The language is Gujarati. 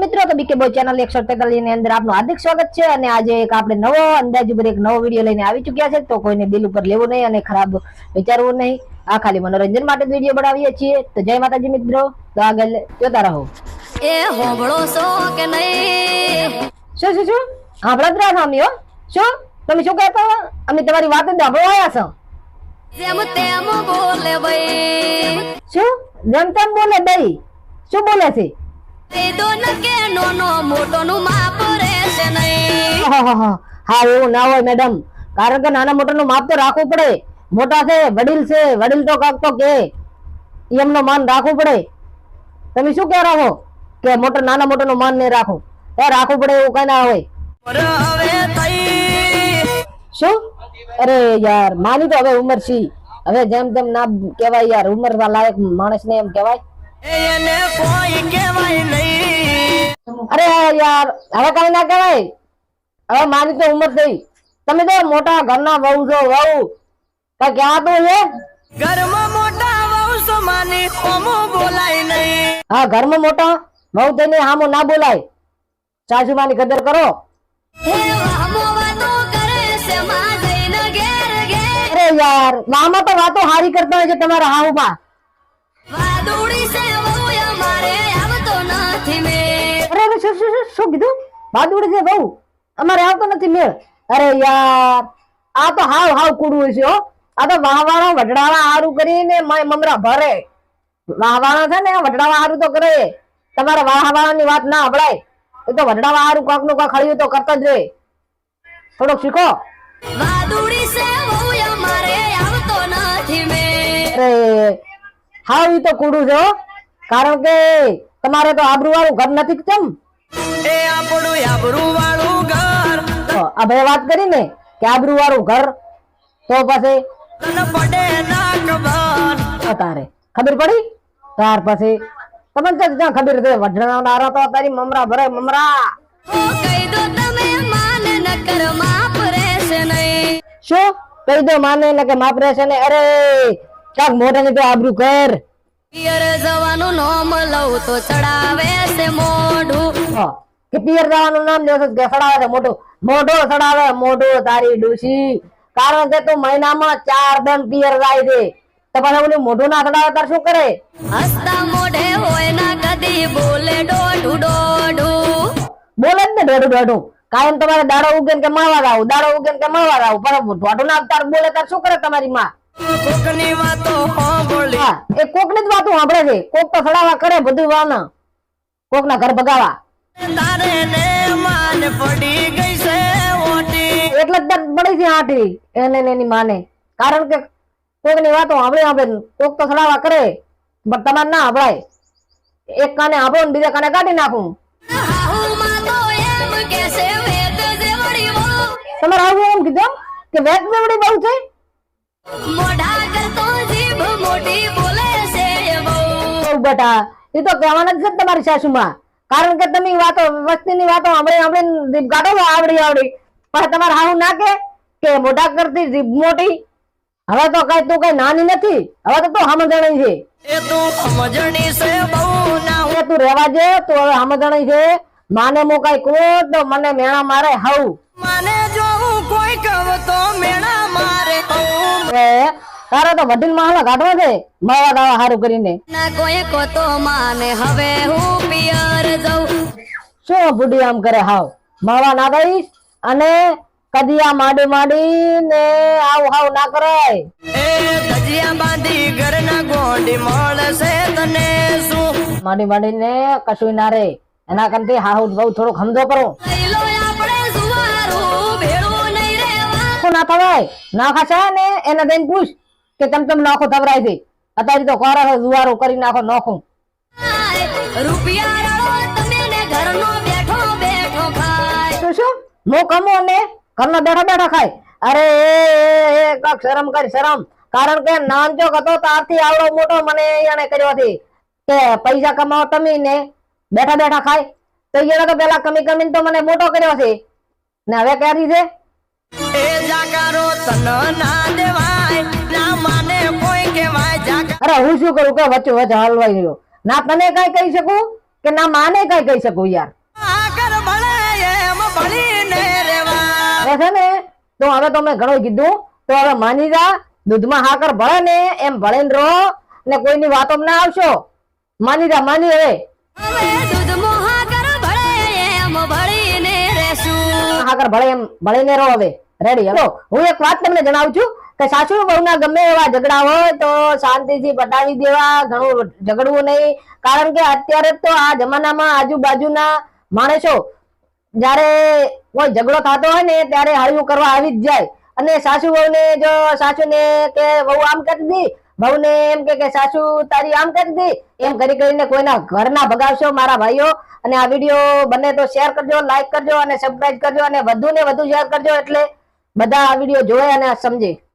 મિત્રો, તો બીકે બોય ચેનલ 143 ની અંદર આપનું હાર્દિક સ્વાગત છે। અને આજે એક આપણે નવો અંદાજ ઉપર એક નવો વિડિયો લઈને આવી ચૂક્યા છે। તો કોઈને દિલ ઉપર લેવું નહીં અને ખરાબ વિચારવું નહીં, આ ખાલી મનોરંજન માટે વિડિયો બનાવીએ છીએ। તો જય માતાજી મિત્રો, તો આગળ જોતા રહો। એ હોબળો છો કે નહીં? શું સાંભળત રહ્યા છો? અમે શું તમે શું કહેતા હો? અમે તમારી વાત જ સાંભળવા આવ્યા છો। જેમ તેમ બોલે ભાઈ, શું જેમ તેમ બોલે ભાઈ? શું બોલે છે? દો ન કે નોનો મોટો નું માપ રહેશે નહીં। હા એવું ના હોય મેડમ, કારણ કે નાના મોટા નું માપ તો રાખવું પડે। મોટા છે, વડીલ તો કાક તો કે એમનો માન રાખવું પડે। તમે શું કહો છો કે મોટા નાના મોટા નું માન નહીં રાખવું? એ રાખવું પડે એવું કઈ ના હોય। શું? અરે યાર, માની તો હવે ઉંમર છે, હવે જેમ તેમ ના કહેવાય યાર। ઉંમર લાયક માણસ ને એમ કહેવાય? એને કોઈ કહેવાય નહીં। અરે યાર હવે કઈ ના કહેવાય। હવે મારી તો ઉંમર થઈ, તમે તો મોટા ઘરના વહુ છો, વહુ કઈ કહેવાતું છે? ઘરમાં મોટા વહુ છો માની કોમો બોલાય નહીં। હા, ઘરમાં મોટા વહુ થઈને હામો ના બોલાય। સાસુમાની કદર કરો। હે વામો વાતો કરે છે માં જઈને ઘેર ઘેર। અરે યાર, વામાં તો વાતો હારી કરતા હોય છે તમારા હાઉમાં। વાદુડી છે વહુ અમારે આવતો નથી મેં। અરે શું કીધું? બાદુડી છે બહુ અમારે આવતો નથી મેળ? અરે યાર, આ તો હાવ કુડવું છે હો। આ તો વાહવાળા વઢડાવા હારું કરીને મમરા ભરે। વાહવાળા છે ને વઢડાવા હારું તો કરે, તમારા વાહવાળાની વાત ના હબળાય। એ તો વઢડાવા હારું કાક નું કાક હળિયું તો કરતા જ રહે। થોડોક શીખો। વાદુડી છે વહુ અમારે આવતો નથી મેં। અરે હાવ ઈ તો કુડું છે હો, કારણ કે તમારે તો આબરૂ વાળું ઘર નથી કેમ? એ આપણું આબરૂ વાળું ઘર આ ભાઈ વાત કરી ને કે આબરૂ વાળું ઘર, તો પછી તને પડે ના ખબર। તારે ખબર પડી ત્યાર પછી તમને તો ક્યાં ખબર છે? વઢણાવનારા તો તારી મમરા ભરે મમરા। ઓ કહી દો તમે માન ન કર માપ રહેશે નહીં। શું કહી દો માને ને કે માપ રહેશે ને? અરે ક્યાંક મોઢાની તો આબરૂ કર। પિયર જવાનું નામ લઉં તો ચડાવે છે મોઢું। કે પિયર જવાનું નામ લેશે કે સડાવે છે મોઢું? મોઢો સડાવે મોઢું તારી ડૂસી, કારણ કે તું મહિનામાં 4 દન પિયર જાય છે, તો પછી ઓલું મોઢું ના સડાવે તાર શું કરે? હસતા મોઢે હોય ના કદી બોલે દોઢું દોઢું। બોલે જ ને દોઢું। કાયમ તમારે દાડો ઉગે કે માવા આવું, દાડો ઉગે કે માવા આવું, પણ દોઢું ના તાર બોલે તાર શું કરે તમારી માં? કોકની વાતો સાંભળી। હા, એ કોકની જ વાતો સાંભળે છે। કોક તો સડાવા કરે બધું વાના, કોક ના ઘર ભગાવા। તારે ને માન પડી ગઈ છે ઓટી, એટલે જ પડી છે આઠી એને ને એની માને, કારણ કે કોકની વાતો સાંભળે કોક તો સડાવા કરે, પણ તમારે ના સાંભળાય। એક કાને સાંભળો ને બીજા કાને કાઢી નાખું। હાહુમાં તો એમ કે છે વેદ જેવડી વહુ। તમારે આવું એમ કીધું કે વેત જેવડી બહુ છે? મોઢા કરતો જીભ મોટી બોલે છે વહુ। બેટા એ તો કહેવાના જ છે તમારી સાસુમાં, કારણ કે તમે વાતો વસ્તીની વાતો સાંભળી કાઢો આવડી પણ તમારે હાવું ના કે મોઢા કરતી જીભ મોટી? હવે તો કઈ તું કઈ નાની નથી, હવે તો તું સમજણી છે। એ તું સમજણી છે બહુ ના એ તું રહેવા દે, તું હવે સમજણી છે। માને મો કઈ કહો તો મને મેણા મારે હાવ। માને જોવું કોઈ કહો તો મેણા મારે તારે તો વડીલ માહલા કાઢવા છે માવા દાવા હારું કરીને। ના કોઈ કો તો માને હવે હું પિયર જઉં। શું બુડી આમ કરે હાવ? માવા ના દઈશ અને કદિયા માડી ને હાવ ના કરાય। એ ધજિયા બાંધી ઘરના ગોંડી મળશે તને શું? માડી ને કશું ના રે, એના કરતી હાવ બહુ થોડું સમજો કરો। લઈ લો આપણે સુવારું ભેળું નહીં રહેવા। શું ના થવાય? ના ખાશે ને એને દઈને પૂછ કે તમ નાખો થવરાય છે? અત્યારે તો કોરા જુવારો કરી નાખો નાખું। રૂપિયા રળો તમે ને ઘરનો બેઠો બેઠો ખાય। શું મો કમો ને ઘરનો બેઠા ખાય? અરે કાક શરમ કર શરમ, કારણ કે નાનચો હતો ત્યારથી આવડો મોટો મને એને કર્યો છે કે પૈસા કમાવો તમે ને બેઠા ખાય, તો એને તો પેલા કમી તો મને મોટો કર્યો છે ને હવે ક્યાંથી છે? એ જાકારો તન ના દેવાય ના માને કોઈ કહેવાય જાકા। અરે હું શું કરું કે વચ્ચે હલવાઈ ગયો? ના તને કઈ કહી શકું કે ના માને કઈ કહી શકું યાર. આગળ ભળે એમ ભળીને રેવા. હવે છે ને તો હવે તો મેં ઘણું કીધું, તો હવે માની જા, દૂધમાં હાકર ભળે ને એમ ભળીને રહો ને કોઈની વાતો ના આવશો. માની જા, માની હવે. હવે દૂધમાં હાકર ભળે એમ ભળીને રેશું. હાકર ભળે એમ ભળીને રહો હવે. રેડી? હવે હું એક વાત તમને જણાવું છું કે સાસુ વહુના ગમે એવા ઝઘડા હોય તો શાંતિથી પટાવી દેવા, ઘણું ઝઘડવું નહીં. કારણ કે અત્યારે તો આ જમાનામાં આજુબાજુના માણસો જયારે કોઈ ઝઘડો થતો હોય ને ત્યારે હળવું કરવા આવી જ જાય. અને સાસુ વહુને જો સાસુને કે વહુ આમ કરી દી, વહુને એમ કે સાસુ તારી આમ કરી દી, એમ કરી કરીને કોઈના ઘર ના ભગાવશો મારા ભાઈઓ. અને આ વિડીયો બને તો શેર કરજો, લાઈક કરજો અને સબસ્ક્રાઇબ કરજો અને વધુ ને વધુ શેર કરજો, એટલે બધા આ વિડીયો જોવે અને સમજે.